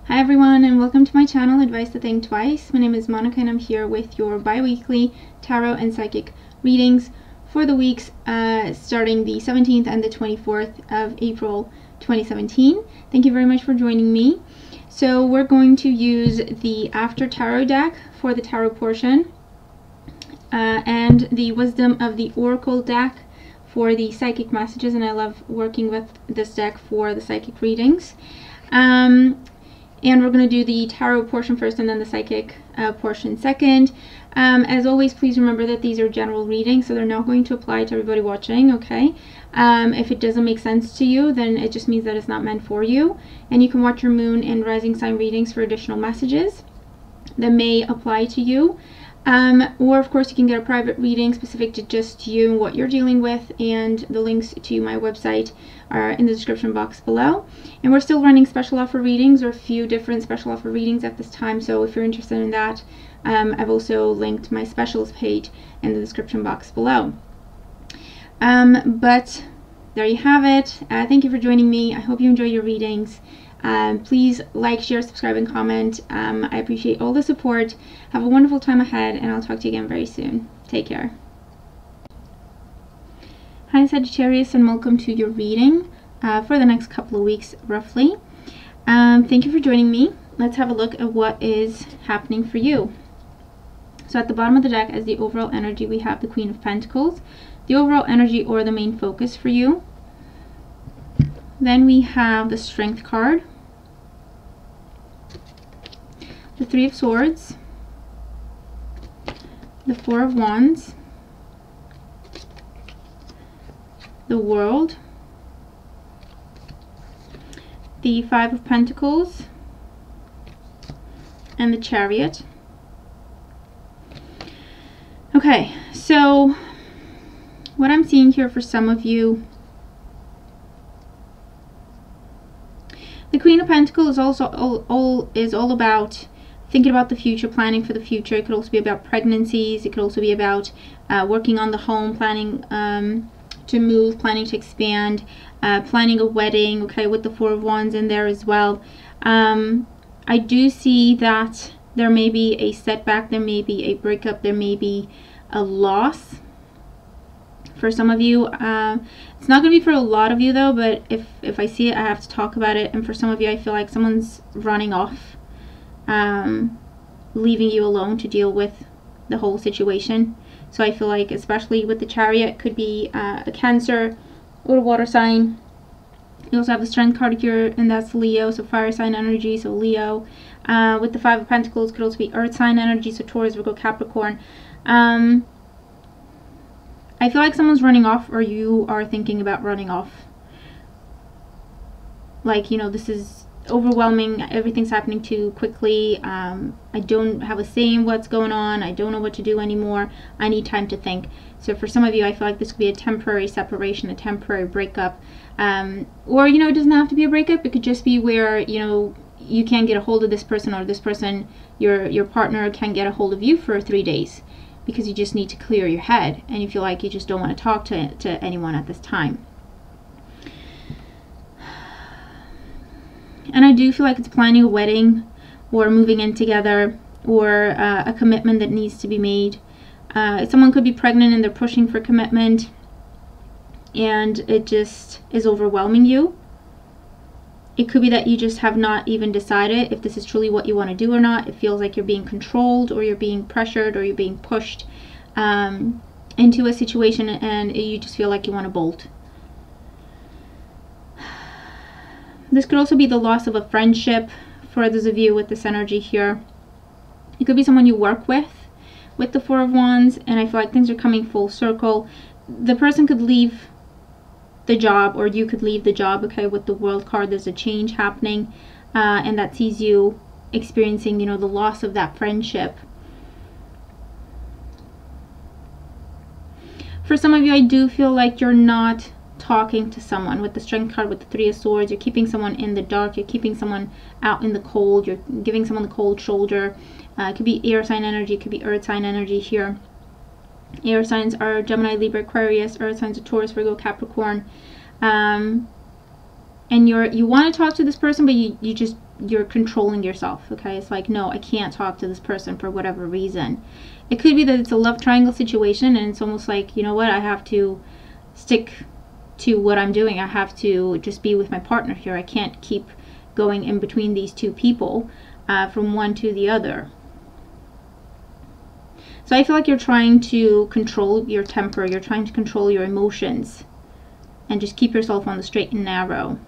Hi everyone, and welcome to my channel, Advice to Think Twice. My name is Monica and I'm here with your bi-weekly tarot and psychic readings for the weeks starting the 17th and the 24th of April 2017. Thank you very much for joining me. So we're going to use the After Tarot deck for the tarot portion and the Wisdom of the Oracle deck for the psychic messages, and I love working with this deck for the psychic readings. And we're going to do the tarot portion first and then the psychic portion second. As always, please remember that these are general readings, so they're not going to apply to everybody watching, okay? If it doesn't make sense to you, then it just means that it's not meant for you. And you can watch your moon and rising sign readings for additional messages that may apply to you. Or of course you can get a private reading specific to just you and what you're dealing with, and the links to my website are in the description box below. And we're still running special offer readings, or a few different special offer readings at this time, so if you're interested in that, I've also linked my specials page in the description box below. But there you have it. Thank you for joining me. I hope you enjoy your readings. Please like, share, subscribe, and comment. I appreciate all the support. Have a wonderful time ahead, and I'll talk to you again very soon. Take care. Hi Sagittarius, and welcome to your reading for the next couple of weeks, roughly. Thank you for joining me. Let's have a look at what is happening for you. So at the bottom of the deck, as the overall energy, we have the Queen of Pentacles, the overall energy or the main focus for you. Then we have the Strength card, the Three of Swords, the Four of Wands, the World, the Five of Pentacles, and the Chariot. Okay, so what I'm seeing here for some of you, the Queen of Pentacles is also all about thinking about the future, planning for the future. It could also be about pregnancies. It could also be about working on the home, planning to move, planning to expand, planning a wedding, okay, with the Four of Wands in there as well. I do see that there may be a setback, there may be a breakup, there may be a loss for some of you. It's not going to be for a lot of you though, but if I see it, I have to talk about it. And for some of you, I feel like someone's running off, leaving you alone to deal with the whole situation. So I feel like, especially with the Chariot, could be a Cancer or a water sign. You also have the Strength card here, and that's Leo, so fire sign energy, so Leo. With the Five of Pentacles, could also be earth sign energy, so Taurus, Virgo, Capricorn. I feel like someone's running off, or you are thinking about running off. Like, you know, this is overwhelming. Everything's happening too quickly. I don't have a say in what's going on. I don't know what to do anymore. I need time to think. So for some of you, I feel like this could be a temporary separation, a temporary breakup. Or, you know, it doesn't have to be a breakup. It could just be where, you know, you can't get a hold of this person, or this person, your partner, can get a hold of you for 3 days. Because you just need to clear your head, and you feel like you just don't want to talk to anyone at this time. And I do feel like it's planning a wedding, or moving in together, or a commitment that needs to be made. Someone could be pregnant and they're pushing for commitment, and it just is overwhelming you. It could be that you just have not even decided if this is truly what you want to do or not. It feels like you're being controlled, or you're being pressured, or you're being pushed into a situation, and you just feel like you want to bolt. This could also be the loss of a friendship for those of you with this energy here. It could be someone you work with the Four of Wands, and I feel like things are coming full circle. The person could leave the job, or you could leave the job, okay? With the World card, there's a change happening, and that sees you experiencing, you know, the loss of that friendship. For some of you, I do feel like you're not talking to someone. With the Strength card, with the Three of Swords, you're keeping someone in the dark, you're keeping someone out in the cold, you're giving someone the cold shoulder. It could be air sign energy, it could be earth sign energy here. Air signs are Gemini, Libra, Aquarius. Earth signs are Taurus, Virgo, Capricorn. And you want to talk to this person, but you just you're controlling yourself, okay? It's like, no, I can't talk to this person for whatever reason. It could be that it's a love triangle situation, and it's almost like, you know what, I have to stick to what I'm doing. I have to just be with my partner here. I can't keep going in between these two people, from one to the other. So I feel like you're trying to control your temper. You're trying to control your emotions and just keep yourself on the straight and narrow,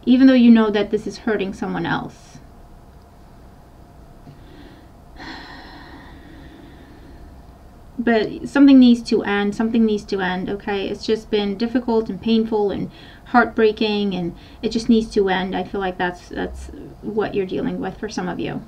even though you know that this is hurting someone else. But something needs to end. Something needs to end, okay? It's just been difficult and painful and heartbreaking, and it just needs to end. I feel like that's what you're dealing with for some of you.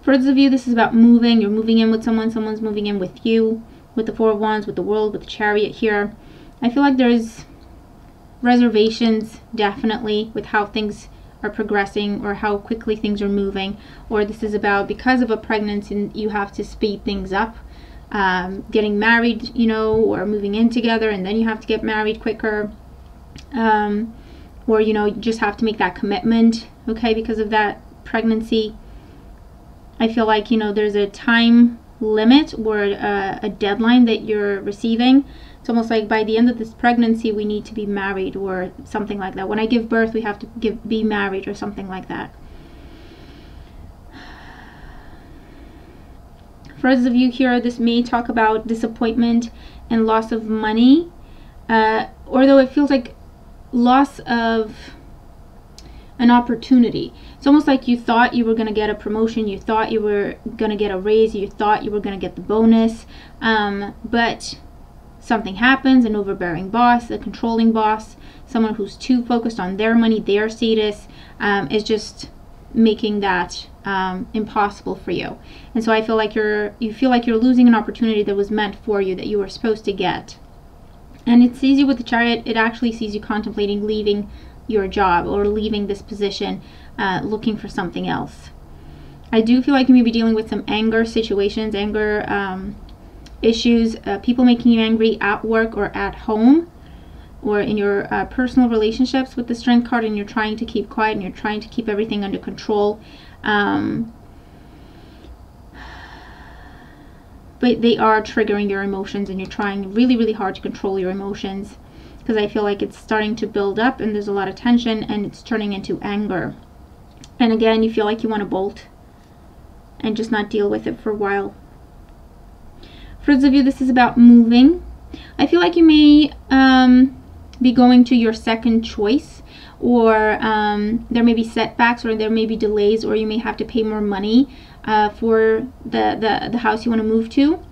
For others of you, this is about moving. You're moving in with someone. Someone's moving in with you. With the Four of Wands, with the World, with the Chariot here. I feel like there's reservations, definitely, with how things are progressing or how quickly things are moving. Or this is about, because of a pregnancy, you have to speed things up. Getting married, you know, or moving in together, and then you have to get married quicker. Or, you know, you just have to make that commitment, okay, because of that pregnancy. I feel like, you know, there's a time limit or a deadline that you're receiving. It's almost like by the end of this pregnancy, we need to be married or something like that. When I give birth, we have to be married or something like that. For those of you here, this may talk about disappointment and loss of money, although it feels like loss of an opportunity. It's almost like you thought you were going to get a promotion, you thought you were going to get a raise, you thought you were going to get the bonus, but something happens, an overbearing boss, a controlling boss, someone who's too focused on their money, their status, is just making that impossible for you. And so I feel like you feel like you're losing an opportunity that was meant for you, that you were supposed to get. And it sees you with the Chariot. It actually sees you contemplating leaving your job or leaving this position, looking for something else. I do feel like you may be dealing with some anger situations, anger issues, people making you angry at work or at home or in your personal relationships with the Strength card, and you're trying to keep quiet and you're trying to keep everything under control. But they are triggering your emotions, and you're trying really, really hard to control your emotions, because I feel like it's starting to build up and there's a lot of tension and it's turning into anger. And again, you feel like you want to bolt and just not deal with it for a while. For those of you, this is about moving. I feel like you may be going to your second choice, or there may be setbacks, or there may be delays, or you may have to pay more money for the house you want to move to.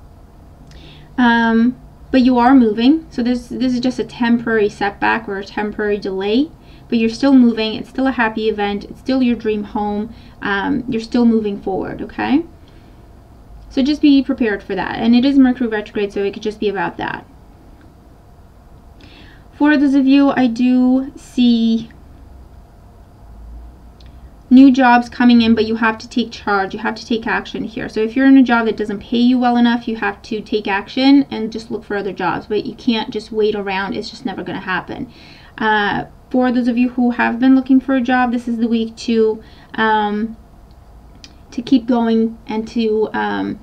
But you are moving, so this is just a temporary setback or a temporary delay, but you're still moving. It's still a happy event. It's still your dream home. You're still moving forward, okay? So just be prepared for that. And it is Mercury retrograde, so it could just be about that. For those of you, I do see new jobs coming in, but you have to take charge. You have to take action here. So if you're in a job that doesn't pay you well enough, you have to take action and just look for other jobs. But you can't just wait around. It's just never going to happen. For those of you who have been looking for a job, this is the week to keep going and to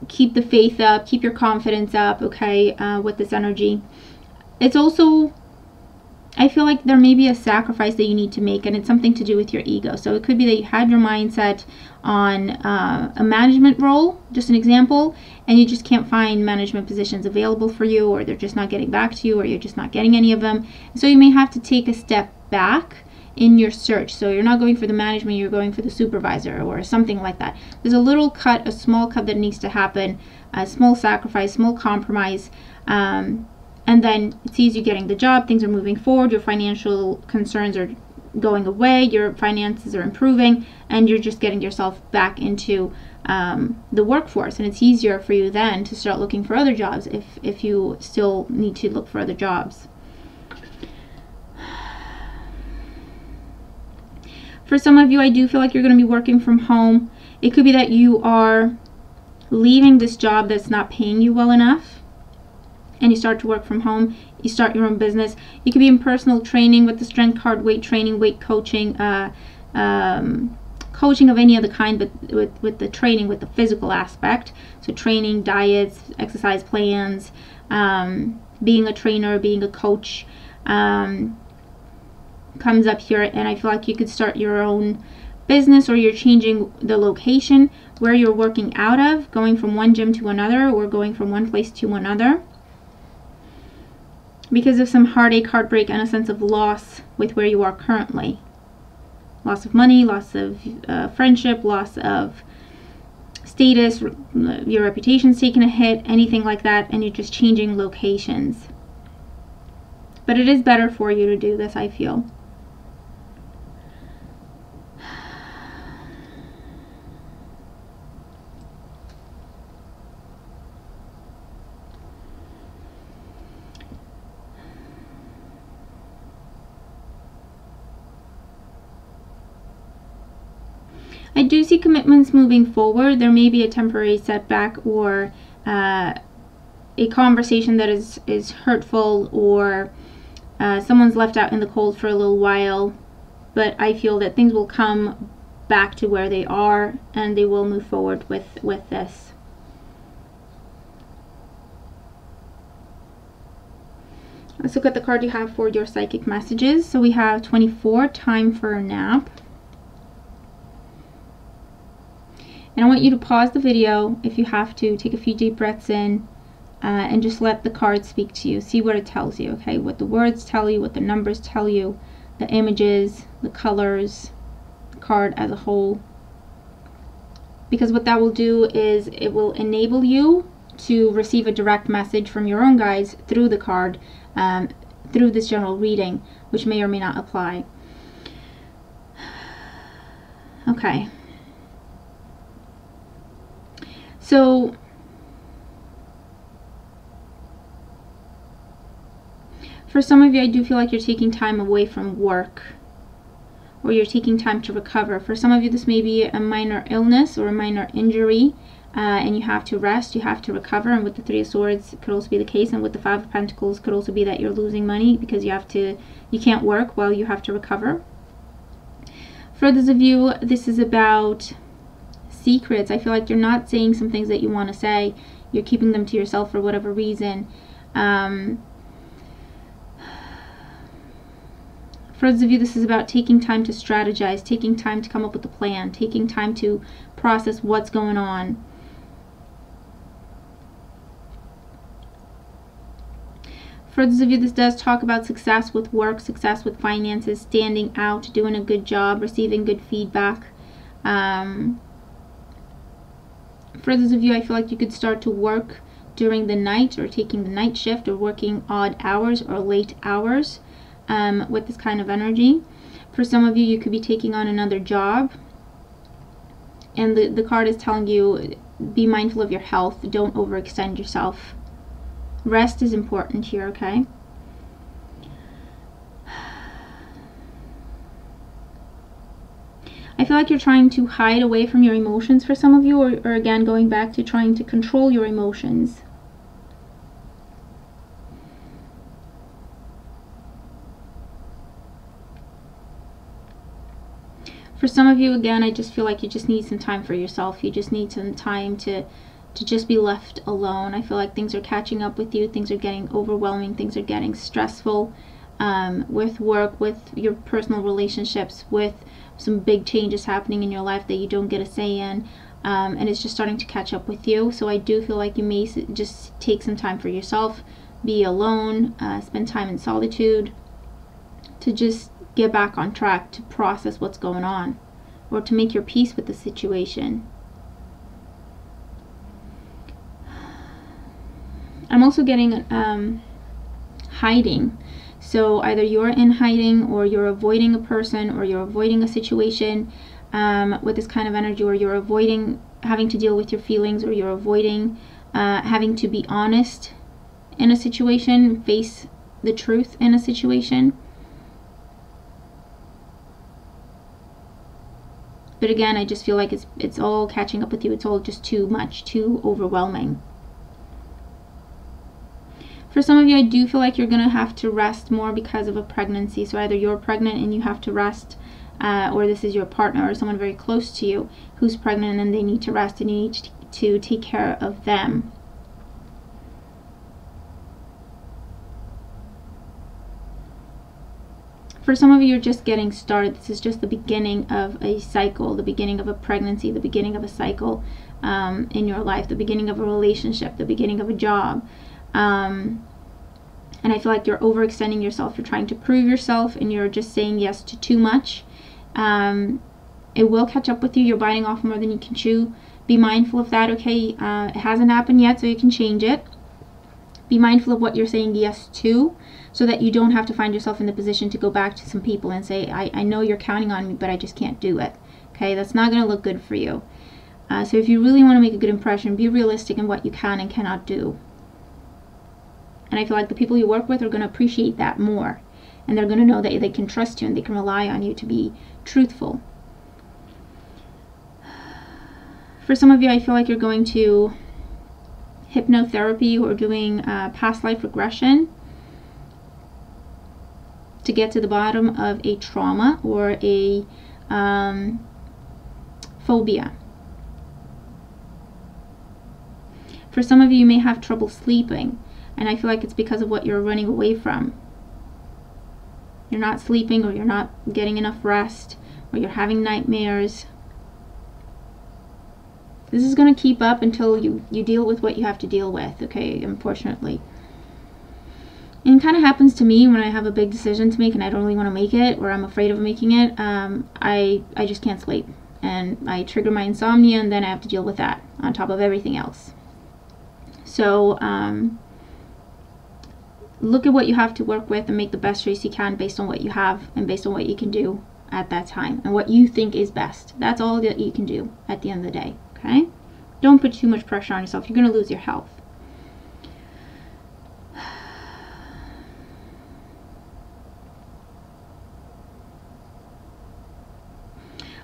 keep the faith up, keep your confidence up, okay, with this energy. It's also, I feel like there may be a sacrifice that you need to make, and it's something to do with your ego. So it could be that you had your mindset on a management role, just an example, and you just can't find management positions available for you, or they're just not getting back to you, or you're just not getting any of them. So you may have to take a step back in your search. So you're not going for the management, you're going for the supervisor or something like that. There's a little cut, a small cut that needs to happen, a small sacrifice, small compromise, and then it sees you getting the job, things are moving forward, your financial concerns are going away, your finances are improving, and you're just getting yourself back into the workforce. And it's easier for you then to start looking for other jobs if you still need to look for other jobs. For some of you, I do feel like you're going to be working from home. It could be that you are leaving this job that's not paying you well enough. and you start to work from home, you start your own business. You could be in personal training with the strength card, weight training, weight coaching, coaching of any other kind, but with the training, with the physical aspect. So training, diets, exercise plans, being a trainer, being a coach, comes up here. And I feel like you could start your own business, or you're changing the location where you're working out of, going from one gym to another, or going from one place to another, because of some heartache, heartbreak, and a sense of loss with where you are currently. Loss of money, loss of friendship, loss of status, your reputation's taking a hit, anything like that, and you're just changing locations. But it is better for you to do this, I feel. I do see commitments moving forward. There may be a temporary setback, or a conversation that is hurtful, or someone's left out in the cold for a little while, but I feel that things will come back to where they are, and they will move forward with this. Let's look at the card you have for your psychic messages. So we have 24, time for a nap. And I want you to pause the video if you have to, take a few deep breaths in, and just let the card speak to you. See what it tells you, okay? What the words tell you, what the numbers tell you, the images, the colors, the card as a whole. Because what that will do is it will enable you to receive a direct message from your own guides through the card, through this general reading, which may or may not apply. Okay. So for some of you, I do feel like you're taking time away from work, or you're taking time to recover. For some of you, this may be a minor illness or a minor injury, and you have to rest, you have to recover. And with the Three of Swords, it could also be the case. And with the Five of Pentacles, could also be that you're losing money because you can't work while you have to recover. For those of you, this is about secrets. I feel like you're not saying some things that you want to say. You're keeping them to yourself for whatever reason. For those of you, this is about taking time to strategize, taking time to come up with a plan, taking time to process what's going on. For those of you, this does talk about success with work, success with finances, standing out, doing a good job, receiving good feedback. For those of you, I feel like you could start to work during the night, or taking the night shift, or working odd hours or late hours with this kind of energy. For some of you, you could be taking on another job. And the card is telling you, be mindful of your health. Don't overextend yourself. Rest is important here, okay? I feel like you're trying to hide away from your emotions for some of you, or again, going back to trying to control your emotions. For some of you, again, I just feel like you just need some time for yourself. You just need some time to just be left alone. I feel like things are catching up with you. Things are getting overwhelming. Things are getting stressful with work, with your personal relationships, with some big changes happening in your life that you don't get a say in. And it's just starting to catch up with you. So I do feel like you may just take some time for yourself, be alone, spend time in solitude, to just get back on track, to process what's going on, or to make your peace with the situation. I'm also getting hiding. So either you're in hiding, or you're avoiding a person, or you're avoiding a situation with this kind of energy, or you're avoiding having to deal with your feelings, or you're avoiding having to be honest in a situation, face the truth in a situation. But again, I just feel like it's all catching up with you. It's all just too much, too overwhelming. For some of you, I do feel like you're going to have to rest more because of a pregnancy. So either you're pregnant and you have to rest, or this is your partner or someone very close to you who's pregnant and they need to rest and you need to take care of them. For some of you, you're just getting started. This is just the beginning of a cycle, the beginning of a pregnancy, the beginning of a cycle in your life, the beginning of a relationship, the beginning of a job. And I feel like you're overextending yourself. You're trying to prove yourself and you're just saying yes to too much. It will catch up with you. You're biting off more than you can chew. Be mindful of that, okay? It hasn't happened yet, so you can change it. Be mindful of what you're saying yes to, so that you don't have to find yourself in the position to go back to some people and say, I know you're counting on me, but I just can't do it. Okay, that's not going to look good for you. So if you really want to make a good impression, be realistic in what you can and cannot do. And I feel like the people you work with are going to appreciate that more. And they're going to know that they can trust you and they can rely on you to be truthful. For some of you, I feel like you're going to hypnotherapy or doing past life regression to get to the bottom of a trauma or a phobia. For some of you, you may have trouble sleeping, and I feel like it's because of what you're running away from. You're not sleeping, or you're not getting enough rest, or you're having nightmares. This is going to keep up until you deal with what you have to deal with, okay, unfortunately. And it kind of happens to me when I have a big decision to make and I don't really want to make it, or I'm afraid of making it. I just can't sleep. And I trigger my insomnia, and then I have to deal with that on top of everything else. So look at what you have to work with and make the best choice you can based on what you have and based on what you can do at that time and what you think is best. That's all that you can do at the end of the day. Okay? Don't put too much pressure on yourself. You're going to lose your health.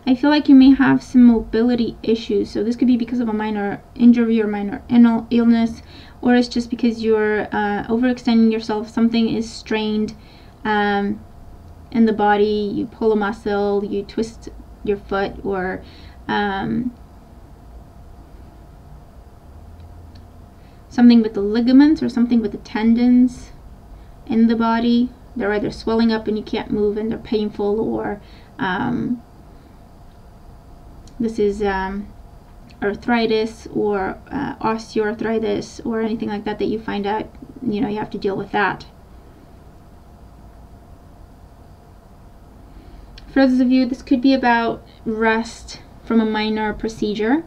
I feel like you may have some mobility issues. So this could be because of a minor injury or minor illness, or it's just because you're overextending yourself. Something is strained in the body. You pull a muscle, you twist your foot, or something with the ligaments or something with the tendons in the body. They're either swelling up and you can't move and they're painful, or this is arthritis or osteoarthritis or anything like that you find out, you have to deal with that. For those of you, this could be about rest from a minor procedure.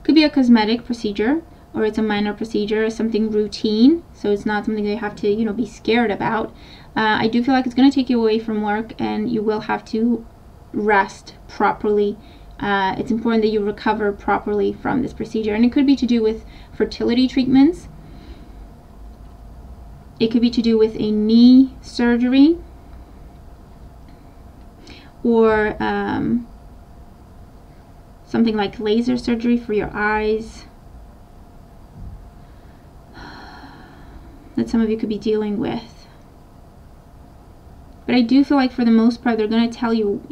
Could be a cosmetic procedure, or it's a minor procedure, something routine, so it's not something you have to, be scared about. I do feel like it's going to take you away from work, and you will have to rest properly. It's important that you recover properly from this procedure, and it could be to do with fertility treatments. It could be to do with a knee surgery, or something like laser surgery for your eyes that some of you could be dealing with. But I do feel like for the most part they're going to tell you,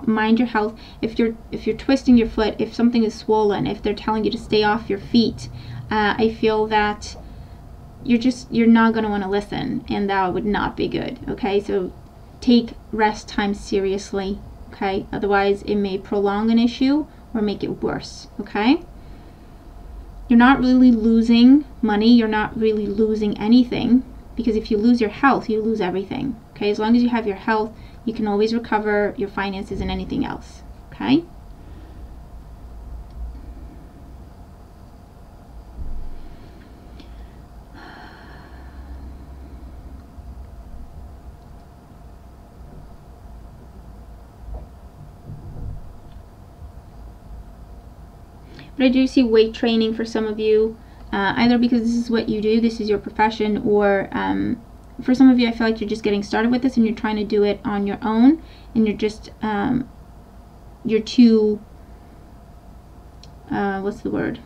mind your health. If you're twisting your foot, if something is swollen, if they're telling you to stay off your feet, I feel that you're not going to want to listen, and that would not be good. Okay, so take rest time seriously. Okay, otherwise it may prolong an issue or make it worse. Okay, you're not really losing money, you're not really losing anything, because if you lose your health, you lose everything. Okay, as long as you have your health, you can always recover your finances and anything else. Okay. But I do see weight training for some of you, either because this is what you do, this is your profession, or for some of you, I feel like you're just getting started with this and you're trying to do it on your own, and you're just, you're too, what's the word?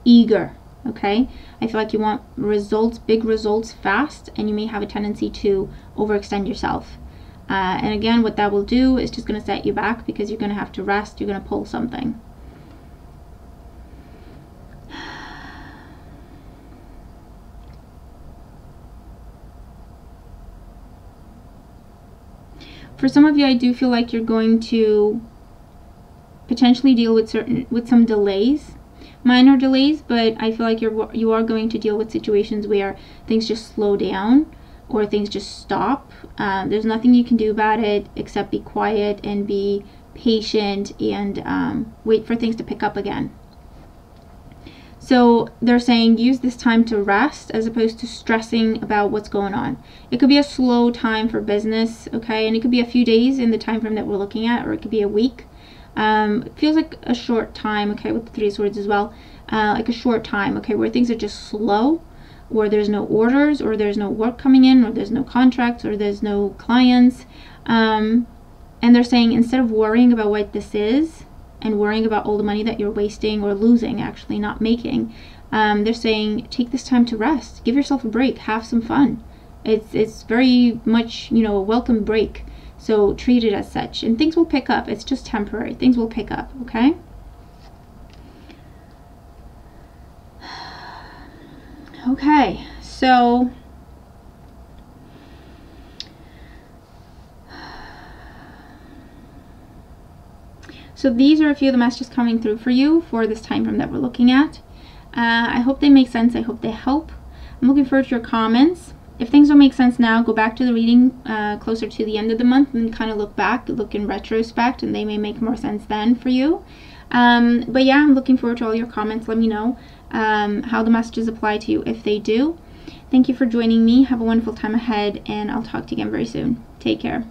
Eager okay? I feel like you want results, big results fast, and you may have a tendency to overextend yourself. And again, what that will do is just going to set you back because you're going to have to rest, you're going to pull something. For some of you, I do feel like you're going to potentially deal with some delays, minor delays, but I feel like you are going to deal with situations where things just slow down or things just stop. There's nothing you can do about it except be quiet and be patient and wait for things to pick up again. So they're saying use this time to rest as opposed to stressing about what's going on. It could be a slow time for business, okay? And it could be a few days in the time frame that we're looking at, or it could be a week. It feels like a short time, okay, with the Three of Swords as well. Like a short time, okay, where things are just slow, or there's no orders, or there's no work coming in, or there's no contracts, or there's no clients. And they're saying instead of worrying about what this is, and worrying about all the money that you're wasting or losing, actually not making, they're saying take this time to rest, give yourself a break, have some fun. It's very much, you know, a welcome break, so treat it as such, and things will pick up. It's just temporary. Things will pick up, okay? Okay, so these are a few of the messages coming through for you for this time frame that we're looking at. I hope they make sense. I hope they help. I'm looking forward to your comments. If things don't make sense now, go back to the reading closer to the end of the month and kind of look back, look in retrospect, and they may make more sense then for you. But yeah, I'm looking forward to all your comments. Let me know how the messages apply to you if they do. Thank you for joining me. Have a wonderful time ahead, and I'll talk to you again very soon. Take care.